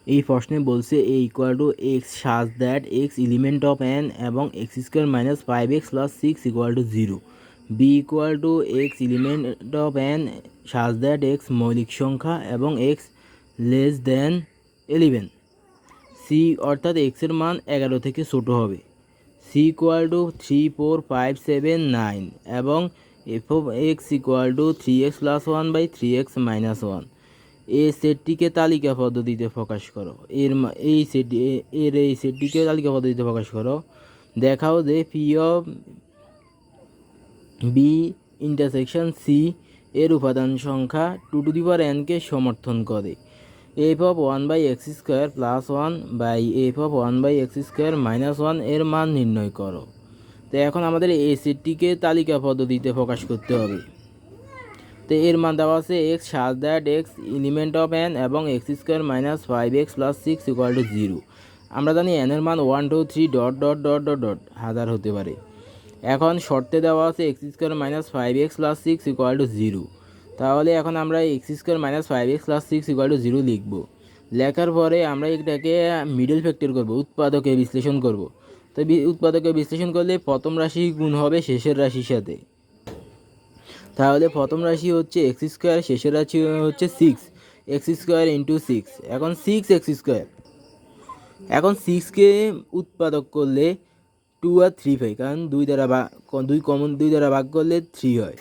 এই প্রশ্নে বলছে A equal to x such that x element of N এবং x square minus 5x plus 6 equal to 0। B equal to x element of N such that x মৌলিক সংখ্যা এবং x less than 11। C অর্থাৎ এক্সের মান 11 থেকে ছোট হবে। সি ইকুয়াল টু 3 4 5 7 9 এবং F of x equal to 3x plus 1/3x minus 1। এই সেটটিকে তালিকা পদ্ধতিতে প্রকাশ করো। এই সেটটিকে তালিকা পদ্ধতিতে প্রকাশ করো। দেখাও যে p of b intersection c এর উপাদান সংখ্যা 2n কে সমর্থন করে। F of 1/x² plus 1/f of 1/x² minus 1 এর মান নির্ণয় করো। তো এখন আমাদের এই সেটটিকে তালিকা পদ্ধতিতে প্রকাশ করতে হবে। তো এর মান দেওয়া আছে x such that x element of N এবং x² minus 5x plus 6 equal to 0। আমরা জানি এনের মান 1 2 3 dot dot dot dot dot হাজার হতে পারে। এখন শর্তে দেওয়া আছে x² minus 5x plus 6 equal to 0। তাহলে এখন আমরা x² minus 5x plus 6 equal to 0 লিখব। লেখার পরে আমরা এটাকে মিডল ফ্যাক্টর করব, উৎপাদকে বিশ্লেষণ করব। তো উৎপাদকে বিশ্লেষণ করলে প্রথম রাশি গুণ হবে শেষের রাশির সাথে। তাহলে প্রথম রাশি হচ্ছে x², শেষের রাশি হচ্ছে 6x² ইন্টু 6। এখন 6x², এখন 6কে উৎপাদক করলে 2 আর 3 পাই, কারণ 2 দ্বারা ভাগ করলে 3 হয়,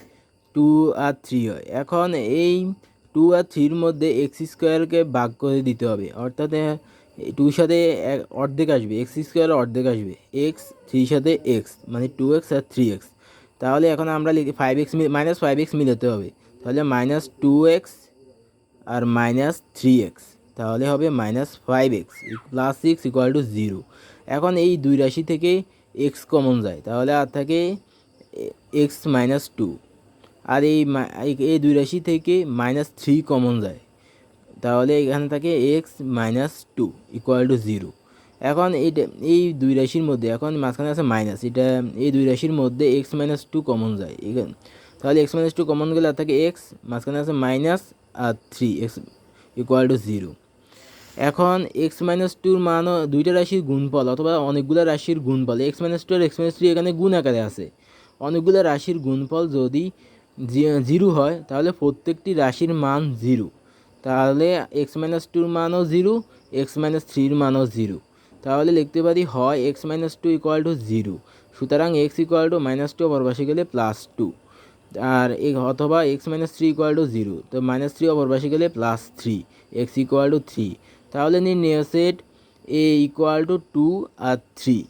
2 আর 3 হয়। এখন এই 2 আর 3-র মধ্যে x²কে ভাগ করে দিতে হবে, অর্থাৎ 2-র সাথে অর্ধেক আসবে, x² অর্ধেক আসবে, x 3-র সাথে x মানে 2x আর 3x। তাহলে এখন আমরা লিখি 5x মাইনাস 5x মিলাতে হবে, তাহলে মাইনাস 2x আর মাইনাস 3x, তাহলে হবে minus 5x plus 6 equal to 0। এখন এই দুই রাশি থেকে x কমন যায়, তাহলে আর থাকে x মাইনাস 2। আর এই দুই রাশি থেকে মাইনাস 3 কমন যায়, তাহলে এখানে থাকে x মাইনাস 2 ইকুয়াল টু 0। এখন এই দুই রাশির মধ্যে এখন মাঝখানে আছে মাইনাস, এই দুই রাশির মধ্যে x মাইনাস 2 কমন যায় এখানে, তাহলে x মাইনাস 2 কমন গেলে আর থাকে x, মাঝখানে আছে minus R 3x equal to 0। এখন x মাইনাস 2-র মানও দুইটা রাশির গুণফল অথবা অনেকগুলো রাশির গুণফল, x মাইনাস 2 আর x মাইনাস 3 এখানে গুণ আকারে আছে। অনেকগুলো রাশির গুণফল যদি 0 হয় তাহলে প্রত্যেকটি রাশির মান 0, তাহলে x মাইনাস 2-র মানও 0, x মাইনাস 3-র মানও 0। তাহলে লিখতে পারি হয় x মাইনাস 2 ইকুয়াল টু 0, সুতরাং x ইকুয়াল টু মাইনাস 2 অপর পাশে গেলে প্লাস 2, আর অথবা x মাইনাস 3 ইকুয়াল টু 0, তো মাইনাস 3 অপর পাশে গেলে প্লাস 3, x ইকুয়াল টু 3। তাহলে নির্ণয় সেট a ইকুয়াল টু 2 আর 3।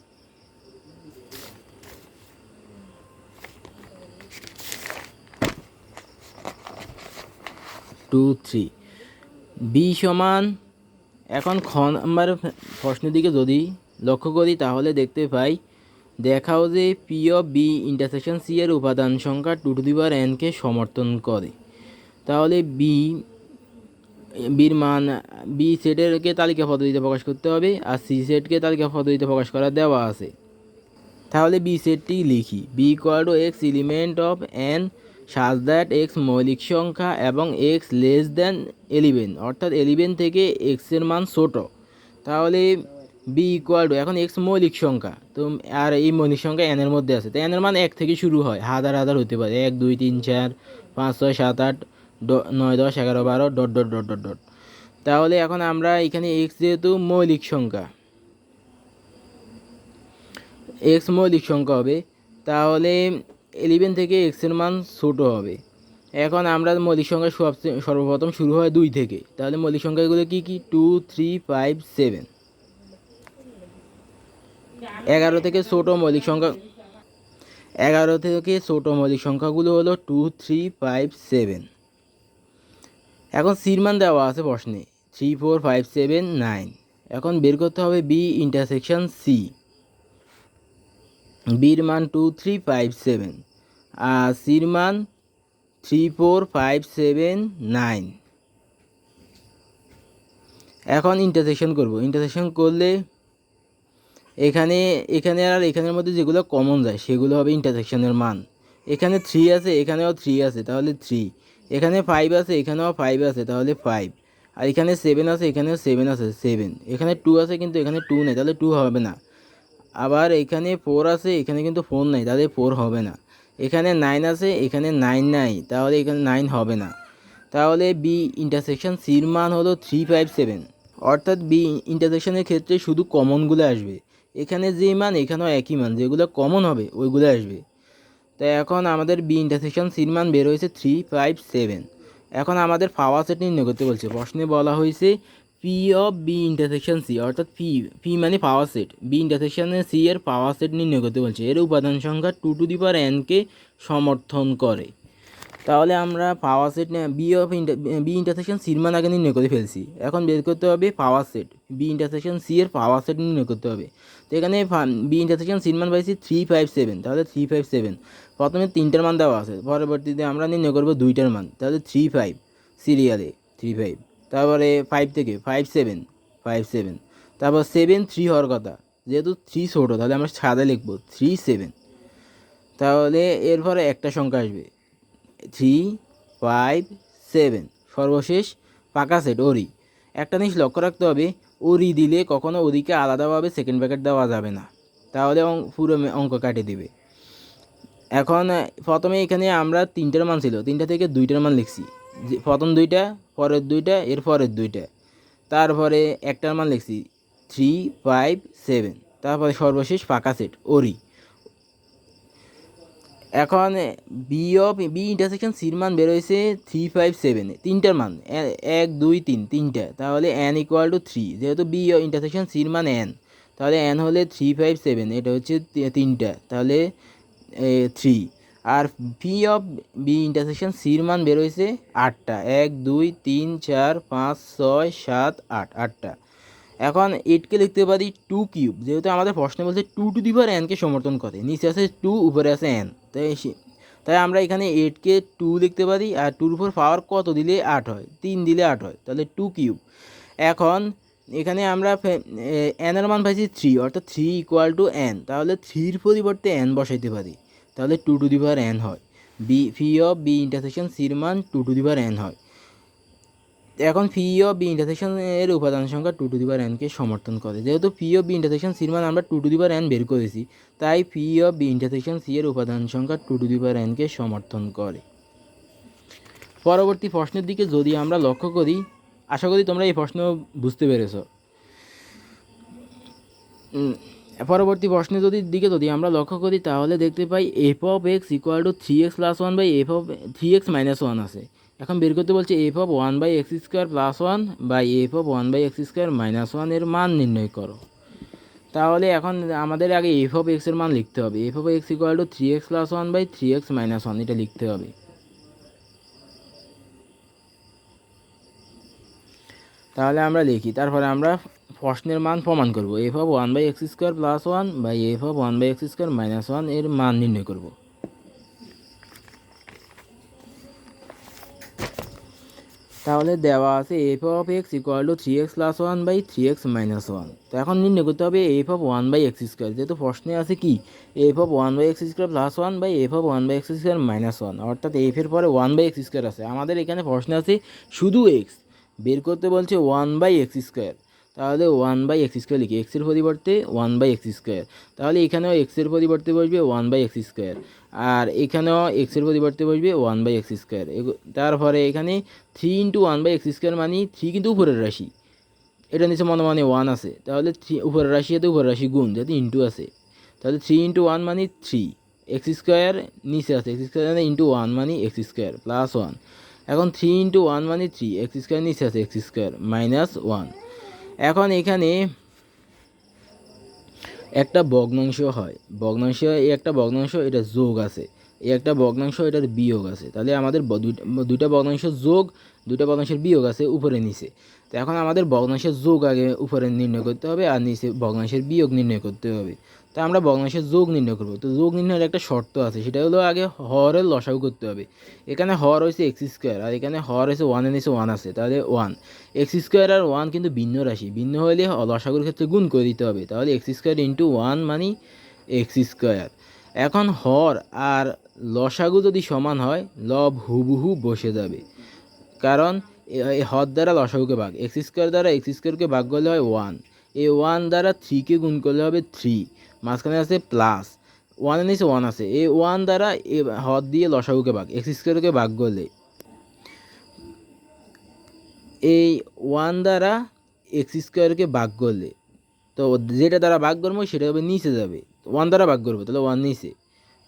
বি সমান, এখন খ নাম্বার প্রশ্নের দিকে যদি লক্ষ্য করি তাহলে দেখতে পাই দেখাও যে p of b intersection c এর উপাদান সংখ্যা 2n-কে সমর্থন করে। তাহলে বির মান বি সেটেরকে তালিকা পদ্ধতিতে প্রকাশ করতে হবে, আর সি সেটকে তালিকা পদ্ধতিতে প্রকাশ করা দেওয়া আছে। তাহলে বি সেটটি লিখি, b equal to x element of N such that x মৌলিক সংখ্যা এবং এক্স লেস দেন 11, অর্থাৎ 11 থেকে এক্সের মান ছোট। তাহলে বি ইকুয়াল টু, এখন এক্স মৌলিক সংখ্যা, তো আর এই মৌলিক সংখ্যা এনের মধ্যে আছে, তো এনের মান 1 থেকে শুরু হয়, হাজার হাজার হতে পারে, 1 2 3 4 5 6 7 8 9 10 11 12 dot dot dot dot dot. তাহলে এখন আমরা এখানে এক্স যেহেতু মৌলিক সংখ্যা, এক্স মৌলিক সংখ্যা হবে, তাহলে 11 থেকে এক্সের মান ছোটো হবে। এখন আমরা মৌলিক সংখ্যা সর্বপ্রথম শুরু হয় 2 থেকে, তাহলে মৌলিক সংখ্যাগুলো কী কী 2 3 5 7। 11 থেকে ছোটো মৌলিক সংখ্যা, 11 থেকে ছোটো মৌলিক সংখ্যাগুলো হলো 2 3 5 7। এখন সির মান দেওয়া আছে প্রশ্নে 3 4 5 7 9। এখন বের করতে হবে বি ইন্টারসেকশন সি, বির মান 2 3 5 7 আর সির মান 3 4 5 7 9। এখন ইন্টারসেকশন করব, ইন্টারসেকশন করলে এখানে আর এখানের মধ্যে যেগুলো কমন যায় সেগুলো হবে ইন্টারসেকশনের মান। এখানে 3 আছে, এখানেও 3 আছে, তাহলে 3। এখানে 5 আছে, এখানেও 5 আছে, তাহলে 5। আর এখানে 7 আছে, এখানেও 7 আছে, 7 এখানে 2 আছে কিন্তু এখানে 2 নেই, তাহলে 2 হবে না। আবার এখানে 4 আছে, এখানে কিন্তু 4 নাই, তাহলে 4 হবে না। এখানে 9 আছে, এখানে 9 নাই, তাহলে এখানে 9 হবে না। তাহলে বি ইন্টারসেকশন সির মান হলো 357। অর্থাৎ বি ইন্টারসেকশনের ক্ষেত্রে শুধু কমনগুলো আসবে, এখানে যে মান এখানেও একই মান, যেগুলো কমন হবে ওইগুলো আসবে। তাই এখন আমাদের বি ইন্টারসেকশন সির মান বের হয়েছে 357। এখন আমাদের পাওয়ার সেট নির্ণয় করতে বলছে। প্রশ্নে বলা হয়েছে p of b intersection c, অর্থাৎ পি মানে পাওয়ার সেট, বি ইন্টারসেকশনে সি এর পাওয়ার সেট নির্ণয় করতে বলছে। এর উপাদান সংখ্যা 2n কে সমর্থন করে। তাহলে আমরা পাওয়ার সেট বি ইন্টারসেকশন সির মান আগে নির্ণয় করে ফেলছি। এখন বের করতে হবে power set, b intersection c এর পাওয়ার সেট নির্ণয় করতে হবে। তো এখানে বি ইন্টারসেকশন সির মান পাইছি 357, তাহলে 357 প্রথমে 3টার মান দেওয়া আছে, পরবর্তীতে আমরা নির্ণয় করবো 2টার মান, তাহলে 35 সিরিয়ালে 35, তারপরে 5 থেকে 57, তারপর 7 3 হওয়ার কথা, যেহেতু 3 ছোটো তাহলে আমরা সাদা লিখবো 37। তাহলে এরপরে একটা সংখ্যা আসবে 357, সর্বশেষ পাকা সেট ওরি। একটা জিনিস লক্ষ্য রাখতে হবে, ওরি দিলে কখনো ওদিকে আলাদাভাবে সেকেন্ড ব্র্যাকেট দেওয়া যাবে না, তাহলে পুরো অঙ্ক কাটিয়ে দিবে। এখন প্রথমে এখানে আমরা 3টার মান ছিল, 3টা থেকে 2টার মান লিখছি, প্রথম 2টা, পরের 2টা, এর পরের 2টা, তারপরে একটার মান লিখছি 357, তারপরে সর্বশেষ পাকা সেট ওরি। এখন বি ইন্টারসেকশন সির মান বেরোয়েছে 357, 3টার মান 1 2 3 3টা, তাহলে n ইকুয়াল টু 3, যেহেতু বি ইন্টারসেকশন সির মান n, তাহলে n হলে 357, এটা হচ্ছে 3টা, তাহলে 3। আর পি অফ বি ইন্টারসেকশন সির মান বেরোয়েছে 8টা, 1 2 3 4 5 6 7 8, 8টা। এখন 8কে লিখতে পারি 2 কিউব, যেহেতু আমাদের প্রশ্নে বলছে 2n কে সমর্থন করে, নিচে আছে 2, উপরে আছে n, তাই আমরা এখানে 8কে 2 লিখতে পারি, আর 2-র উপর পাওয়ার কত দিলে 8 হয়, 3 দিলে 8 হয়, তাহলে 2 কিউব। এখন এখানে আমরা n এর মান পাইছি 3, অর্থাৎ 3 ইকুয়াল টু n, তাহলে 3-র পরিবর্তে n বসাইতে পারি, তাহলে 2n হয়। পি অফ বি ইন্টারসেকশন সির মান 2n হয়। এখন পি অফ বি ইন্টারসেকশন এর উপাদান সংখ্যা 2n কে সমর্থন করে, যেহেতু পি অফ বি ইন্টারসেকশন সির মান আমরা 2n বের করেছি, তাই p of b intersection c এর উপাদান সংখ্যা 2n কে সমর্থন করে। পরবর্তী প্রশ্নের দিকে যদি আমরা লক্ষ্য করি, আশা করি তোমরা এই প্রশ্ন বুঝতে পেরেছ। পরবর্তী প্রশ্নের যদি আমরা লক্ষ্য করি, তাহলে দেখতে পাই f of x equal to 3x plus 1 by f of 3x minus 1 আছে। এখন বের করতে বলছে f of 1 by x square plus 1 by f of 1 by x square minus 1 এর মান নির্ণয় করো। তাহলে এখন আমাদের আগে এফ অফ এক্সের মান লিখতে হবে। F of x equal to 3x plus 1 by 3x minus 1, এটা লিখতে হবে। তাহলে আমরা লিখি, তারপরে আমরা প্রশ্নের মান প্রমাণ করব। F of 1 by x square plus 1 by f of 1 by x square minus 1 এর মান নির্ণয় করব। তাহলে দেওয়া আছে f of x equal to 3x plus 1 by 3x minus 1। তো এখন নির্ণয় করতে হবে f of 1 by x square, যেহেতু প্রশ্নে আছে কি f of 1 by x square plus 1 by f of 1 by x square minus 1, অর্থাৎ এফ এর পরে 1 বাই এক্স স্কোয়ার আছে। আমাদের এখানে প্রশ্নে আছে শুধু এক্স, বের করতে বলছে 1 বাই এক্স স্কোয়ার, তাহলে 1 বাই এক্স স্কোয়ার লিখি, এক্সের পরিবর্তে 1 বাই এক্স স্কোয়ার, তাহলে এখানেও এক্সের পরিবর্তে বসবে 1 বাই এক্স স্কোয়ার, আর এখানেও এক্সের পরিবর্তে বসবে 1 বাই এক্স স্কোয়ার। তারপরে এখানে 3 ইন্টু 1 বাই এক্স স্কোয়ার মানে 3 কিন্তু উপরের রাশি, এটা নিচে মনে 1 আছে, তাহলে 3 উপরের রাশি সাথে উপরের রাশি গুণ, যাতে ইন্টু আছে, তাহলে 3 ইন্টু 1 মানে 3, এক্স স্কোয়ার নিচে আছে, এক্স স্কোয়ার ইন্টু 1 মানে এক্স স্কোয়ার প্লাস 1। এখন 3 ইন্টু 1 মানে 3, এক্স স্কোয়ার নিচে আছে এক্স স্কোয়ার মাইনাস 1। এখন এখানে একটা ভগ্নাংশ হয়, একটা ভগ্নাংশ এটা যোগ আছে, এই একটা ভগ্নাংশ এটার বিয়োগ আছে, তাহলে আমাদের দুইটা ভগ্নাংশ যোগ, দুইটা ভগ্নাংশের বিয়োগ আছে উপরে নিচে। তো এখন আমাদের ভগ্নাংশের যোগ আগে উপরে নির্ণয় করতে হবে, আর নিচে ভগ্নাংশের বিয়োগ নির্ণয় করতে হবে। তো আমরা ভগ্নাংশের যোগ নির্ণয় করব। তো যোগ নির্ণয়ের একটা শর্ত আছে, সেটা হলো আগে হরের লসাগু করতে হবে। এখানে হর হয়েছে এক্স স্কোয়ার, আর এখানে হর হয়েছে 1 এর নিচে 1 আছে, তাহলে 1। এক্স স্কোয়ার আর 1 কিন্তু ভিন্ন রাশি, ভিন্ন হলে লসাগুর ক্ষেত্রে গুণ করে দিতে হবে, তাহলে এক্স স্কোয়ার ইন্টু 1 মানে এক্স স্কোয়ার। এখন হর আর লসাগু যদি সমান হয়, লব হুবহু বসে যাবে, কারণ এই হর দ্বারা লসাগুকে ভাগ, এক্স স্কোয়ার দ্বারা এক্স স্কোয়ারকে ভাগ করলে হয় 1, এই 1 দ্বারা 3কে গুণ করলে হবে 3, মাঝখানে আছে প্লাস, 1 নিচে 1 আছে, এই 1 দ্বারা হর দিয়ে লসাগুকে ভাগ, এক্স স্কোয়ারকে ভাগ করলে এই 1 দ্বারা এক্স স্কোয়ারকে ভাগ করলে, তো যেটা দ্বারা ভাগ করবো সেটা হবে নিচে যাবে, 1 দ্বারা ভাগ করবো তাহলে 1 নিচে,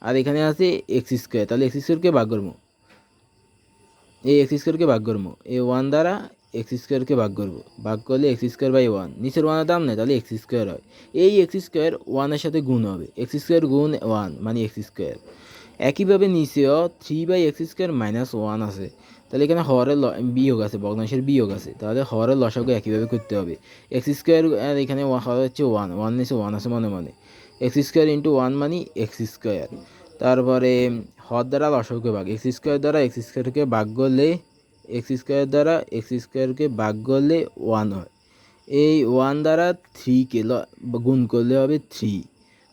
আর এখানে আছে এক্স স্কোয়ার, তাহলে এক্স স্কোয়ারকে ভাগ করবো, এই এক্স স্কোয়ারকে ভাগ করবো, এই 1 দ্বারা এক্স স্কোয়ারকে ভাগ করবো, ভাগ করলে এক্স স্কোয়ার বাই 1, নিচের 1 দাম নেই তাহলে এক্স স্কোয়ার হয়, এই এক্স স্কোয়ার 1-এর সাথে গুণ হবে, এক্স স্কোয়ার গুণ 1 মানে এক্স স্কোয়ার। একইভাবে নিচেও 3/x স্কোয়ার মাইনাস 1 আছে, তাহলে এখানে হরের বিয়োগ আছে, ভগ্নাংশের বিয়োগ আছে, তাহলে হরের লসাগু একইভাবে করতে হবে, এক্স স্কোয়ার আর এখানে হর হচ্ছে 1 নিচে 1 আছে মনে মনে, এক্স স্কোয়ার ইন্টু 1 মানে এক্স স্কোয়ার। তারপরে হর দ্বারা লসাগুকে ভাগ, এক্স স্কোয়ার দ্বারা এক্স স্কোয়ারকে ভাগ করলে, এক্স স্কোয়ার দ্বারা এক্স স্কোয়ারকে ভাগ করলে 1 হয়, এই 1 দ্বারা 3কে গুণ করলে হবে 3,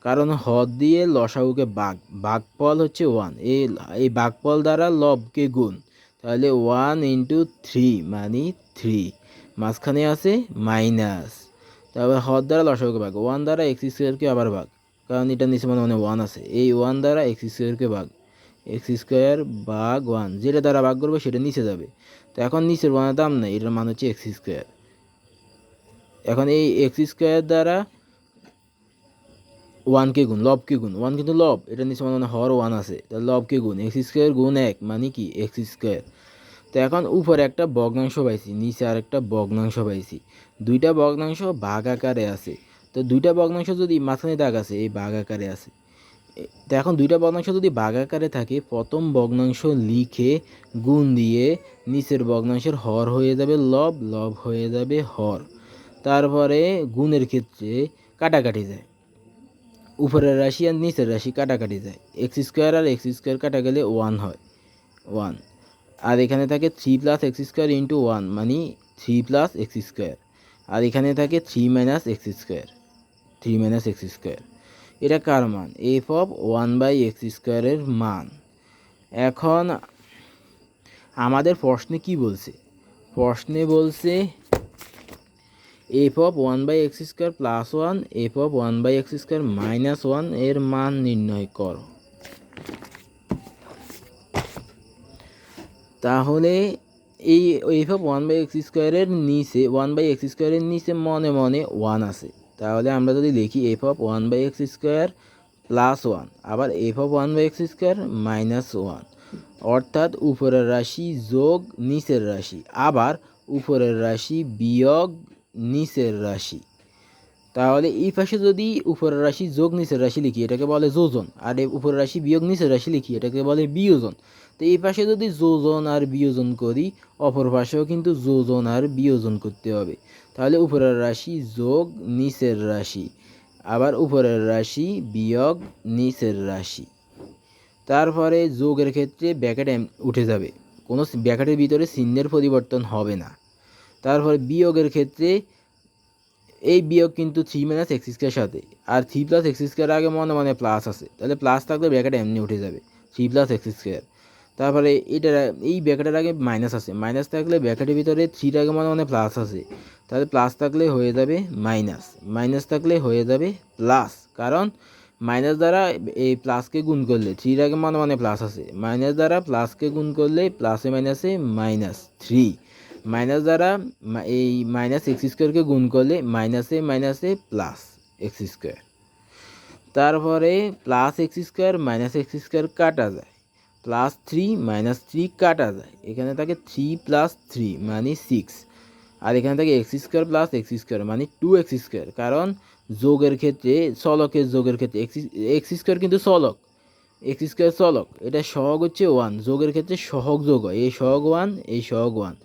কারণ হর দিয়ে লসাগুকে ভাগফল হচ্ছে 1, এই ভাগফল দ্বারা লবকে গুণ, তাহলে 1 ইন্টু 3 মানে 3, মাঝখানে আছে মাইনাস, তারপর হর দ্বারা লসাগুকে ভাগ, 1 দ্বারা এক্স স্কোয়ারকে আবার ভাগ, কারণ এটা নিচে মানে 1 আছে, এই 1 দ্বারা এক্স স্কোয়ারকে ভাগ, এক্স স্কোয়ার ভাগ 1, যেটা দ্বারা ভাগ করবো সেটা নিচে যাবে, তো এখন নিচের 1-এর দাম নেই, এটার মান হচ্ছে এক্স স্কোয়ার। এখন এই এক্স স্কোয়ার দ্বারা 1কে গুণ, লবকে গুণ, 1 কিন্তু লব, এটা নিচে মানে হর 1 আছে, তাহলে লবকে গুণ, এক্স স্কোয়ার গুণ 1 মানে কি এক্স স্কোয়ার। তো এখন উপরে একটা ভগ্নাংশ পাইছি, নিচে আর একটা ভগ্নাংশ পাইছি, দুইটা ভগ্নাংশ ভাগ আকারে আছে, তো দুইটা ভগ্নাংশ যদি মাঝখানে দাগ আছে এই ভাগ আকারে আছে, তো এখন দুইটা ভগ্নাংশ যদি ভাগ আকারে থাকে, প্রথম ভগ্নাংশ লিখে গুণ দিয়ে নিচের ভগ্নাংশের হর হয়ে যাবে লব, লব হয়ে যাবে হর, তারপরে গুণের ক্ষেত্রে কাটাকাটি যায়, উপরের রাশি আর নিচের রাশি কাটাকাটি যায়, এক্স স্কোয়ার আর এক্স স্কোয়ার কাটা গেলে 1 হয় 1, আর এখানে থাকে 3 + x স্কোয়ার ইন্টু 1 মানে 3 + x স্কোয়ার, আর এখানে থাকে 3 - x স্কোয়ার, 3 - x স্কোয়ার, এটা কার মান, এফ অফ 1/x স্কোয়ারের মান। এখন আমাদের প্রশ্নে কি বলছে, প্রশ্নে বলছে f of 1/x square plus 1, F of 1/x square minus 1 এর মান নির্ণয় করো। তাহলে এই এফ অফ 1/x স্কোয়ারের নিচে 1/x স্কোয়ারের নিচে মনে মনে 1 আছে, তাহলে আমরা যদি লিখি F of 1/x square plus 1, আবার F of 1/x square minus 1, অর্থাৎ উপরের রাশি যোগ নিচের রাশি, আবার উপরের রাশি বিয়োগ নিচের রাশি, তাহলে এই পাশে যদি উপরের রাশি যোগ নিচের রাশি লিখি এটাকে বলে যোজন, আর উপরের রাশি বিয়োগ নিচের রাশি লিখি এটাকে বলে বিয়োজন। তো এই পাশে যদি যোজন আর বিয়োজন করি, অপর পাশেও কিন্তু যোজন আর বিয়োজন করতে হবে, তাহলে উপরের রাশি যোগ নিচের রাশি, আবার উপরের রাশি বিয়োগ নিচের রাশি, তারপরে যোগের ক্ষেত্রে ব্র্যাকেট উঠে যাবে, কোনো ব্র্যাকেটের ভিতরে চিহ্নের পরিবর্তন হবে না। তারপরে বিয়োগের ক্ষেত্রে এই বিয়োগ কিন্তু 3 - x স্কোয়ার সাথে, আর 3 + x স্কোয়ার আগে মনে মনে প্লাস আছে, তাহলে প্লাস থাকলে ব্র্যাকেট এমনি উঠে যাবে 3 + x স্কোয়ার। তারপরে এটার এই ব্র্যাকেটের আগে মাইনাস আছে, মাইনাস থাকলে ব্র্যাকেটের ভিতরে 3-র আগে মনে মনে প্লাস আছে, তাহলে প্লাস থাকলে হয়ে যাবে মাইনাস, মাইনাস থাকলে হয়ে যাবে প্লাস, কারণ মাইনাস দ্বারা এই প্লাসকে গুণ করলে 3-র আগে মনে মনে প্লাস আছে, মাইনাস দ্বারা প্লাসকে গুণ করলে প্লাসে মাইনাসে -3, মাইনাস দ্বারা এই মাইনাস এক্স স্কোয়ারকে গুণ করলে মাইনাসে মাইনাসে প্লাস এক্স স্কোয়ার, তারপরে plus x square minus x square কাটা যায়, +3 - 3 কাটা যায়, এখানে থাকে 3 + 3 মানে 6, আর এখানে থাকে x square plus x square মানে 2x স্কোয়ার, কারণ যোগের ক্ষেত্রে চলকের যোগের ক্ষেত্রে এক্স স্কোয়ার কিন্তু চলক, এক্স স্কোয়ার চলক, এটা সহগ হচ্ছে 1, যোগের ক্ষেত্রে সহগ যোগ হয়, এই সহগ 1 এই সহগ 1,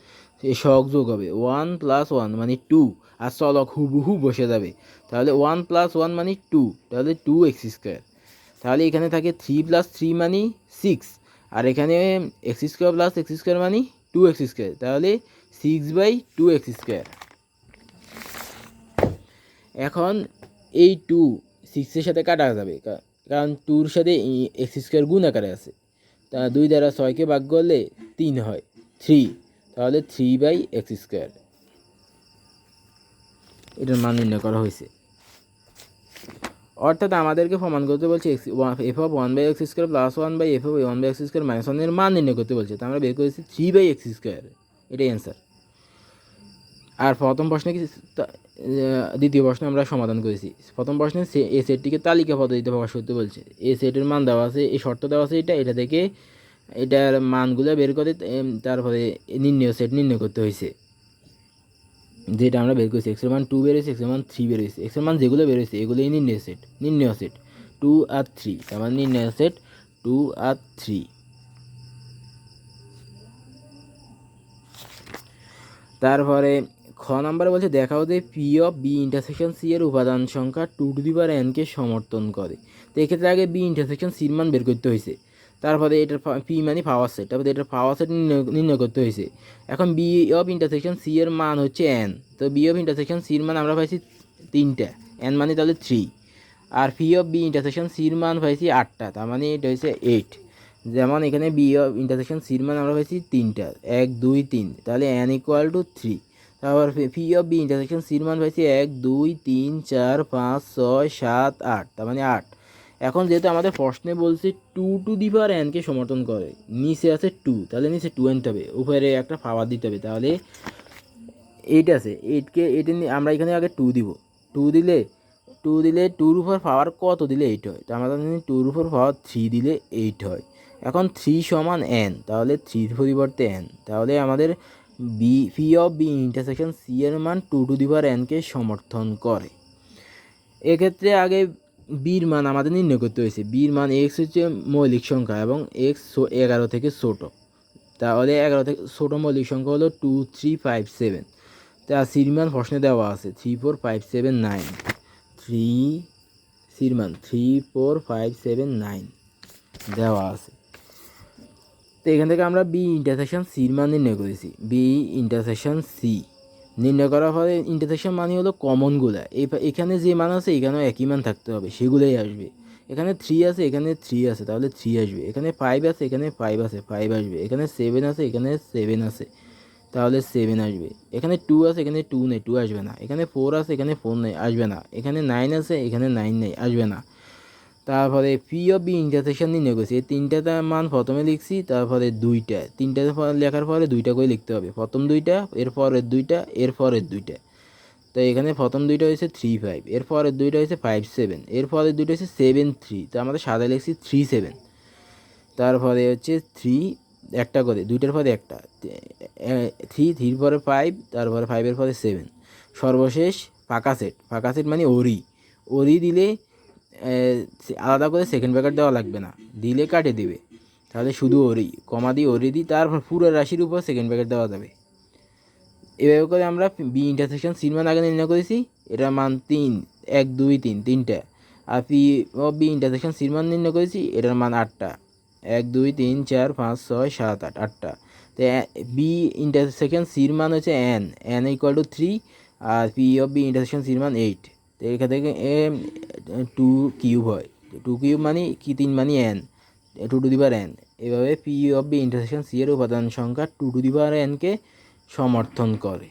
এই সহগ যোগ হবে 1 + 1 মানে 2, আর চলক হুবহু বসে যাবে, তাহলে 1 + 1 মানে 2, তাহলে 2x স্কোয়ার, তাহলে এখানে থাকে 3 + 3 মানে 6, আর এখানে x square plus x square মানে 2x স্কোয়ার, তাহলে 6/2x স্কোয়ার। এখন এই 2 6-এর সাথে কাটা যাবে, কারণ 2-র সাথে এক্স স্কোয়ার গুণ আকারে আছে, তা 2 দ্বারা 6কে ভাগ করলে 3 হয় 3, তাহলে 3/x², এটার মান নির্ণয় করা হয়েছে। অর্থাৎ আমাদেরকে প্রমাণ করতে বলছে f(1/x² + 1/f(1/x² - 1) এর মান নির্ণয় করতে বলছে। তো আমরা বের করেছি 3/x², এটাই অ্যান্সার। আর প্রথম প্রশ্নে দ্বিতীয় প্রশ্ন আমরা সমাধান করেছি। প্রথম প্রশ্নে এ সেটটিকে তালিকা পদ্ধতিতে প্রকাশ করতে বলছে। এ সেটের মান দেওয়া আছে, এই শর্ত দেওয়া আছে, এটা থেকে এটার মানগুলো বের করে তারপরে সেট নির্ণয় করতে হয়েছে, যেটা আমরা বের করেছি। এক্সের মান 2 বেরোয়েছে, এক্সের মান 3 বেরোয়েছে। এক্সের মান যেগুলো বেরোয়েছে এগুলোই নির্ণয় সেট 2 আর 3, তার মানে নির্ণয় সেট 2 আর 3। তারপরে খ নাম্বারে বলছে দেখাও যে P(B)(C) এর উপাদান সংখ্যা 2n কে সমর্থন করে। তো এক্ষেত্রে আগে B(C) এর মান বের করতে হয়েছে, তারপরে এটার P মানে পাওয়ার সেট, তারপরে এটার পাওয়ার সেট নির্ণয় করতে হয়েছে। এখন B(C) এর মান হচ্ছে n, তো B(C) এর মান আমরা পাইছি 3টা, n মানে তাহলে 3, আর P(B)(C) এর মান পাইছি 8টা, তার মানে এটা হচ্ছে 8। যেমন এখানে B(C) এর মান আমরা পাইছি 3টা, 1 2 3, তাহলে n = 3। তারপর P(B)(C) এর মান পাইছি 1 2 3 4 5 6 7 8, তার মানে 8। এখন যেহেতু আমাদের প্রশ্নে বলছে 2n কে সমর্থন করে, নিচে আছে 2, তাহলে নিচে 2 আনতে হবে, উপরে একটা পাওয়ার দিতে হবে, তাহলে 8 আছে, 8কে আমরা এখানে আগে 2 দিব। 2 দিলে 2-র উপর পাওয়ার কত দিলে 8 হয়, তো আমরা জানি 2-র উপর পাওয়ার 3 দিলে 8 হয়। এখন 3 সমান n, তাহলে 3-র পরিবর্তে n, তাহলে আমাদের P(B)(C) এর মান 2n কে সমর্থন করে। এক্ষেত্রে আগে বির মান আমাদের নির্ণয় করতে হয়েছে। বির মান x হচ্ছে মৌলিক সংখ্যা এবং x 11 থেকে ছোট, তাহলে 11 থেকে ছোট মৌলিক সংখ্যা হলো 2 3 5 7। তা সির মান প্রশ্নে দেওয়া আছে 3 4 5 7 9, সির মান 3 4 5 7 9 দেওয়া আছে। তো এখান থেকে আমরা B(C) মান নির্ণয় করেছি। B(C) নির্ণয় করার পরে ইন্টারসেকশন মানে হলো কমনগুলা, এখানে যে মান আছে এখানেও একই মান থাকতে হবে, সেগুলোই আসবে। এখানে 3 আছে, এখানে 3 আছে, তাহলে 3 আসবে। এখানে 5 আছে, এখানে 5 আছে, 5 আসবে। এখানে 7 আছে, এখানে 7 আছে, তাহলে 7 আসবে। এখানে 2 আছে, এখানে 2 নেই, 2 আসবে না। এখানে 4 আছে, এখানে 4 নেই, আসবে না। এখানে 9 আছে, এখানে 9 নেই, আসবে না। তারপরে P(B) নির্ণয় করছি। এই তিনটাতে মান প্রথমে লিখছি, তারপরে দুইটা, তিনটাতে লেখার পরে দুইটা করে লিখতে হবে। প্রথম দুইটা, এর পরের দুইটা, এর পরের দুইটা। তো এখানে প্রথম দুইটা হয়েছে 3 5, এর পরের দুইটা হয়েছে 5 7, এর পরের দুইটা হচ্ছে 7 3, তো আমাদের সাদা লিখছি 3 7। তারপরে হচ্ছে 3 একটা করে, দুইটার পরে একটা, 3 পরে 5, তারপরে 5-এর পরে 7। সর্বশেষ ফাঁকা সেট মানে ওরি দিলে আলাদা করে সেকেন্ড ব্র্যাকেট দেওয়া লাগবে না, দিলে কাটে দিবে, তাহলে শুধু কমা দিয়ে দিই, তারপর পুরো রাশির উপর সেকেন্ড ব্র্যাকেট দেওয়া যাবে। এভাবে করে আমরা B(C) মান আগে নির্ণয় করেছি, এটার মান 3 1 2 3 3টা। আর P(B)(C) মান নির্ণয় করেছি, এটার মান 8টা, 1 2 3 4 5 6 7 8, 8টা। তো B(C) মান হচ্ছে n = 3, আর P(B)(C) মান 8। তো এখান থেকে 2 কিউব হয়, 2 কিউব মানে কি, 3 মানে n, 2n। এভাবে P(B)(C) এর উপাদান সংখ্যা 2n কে সমর্থন করে।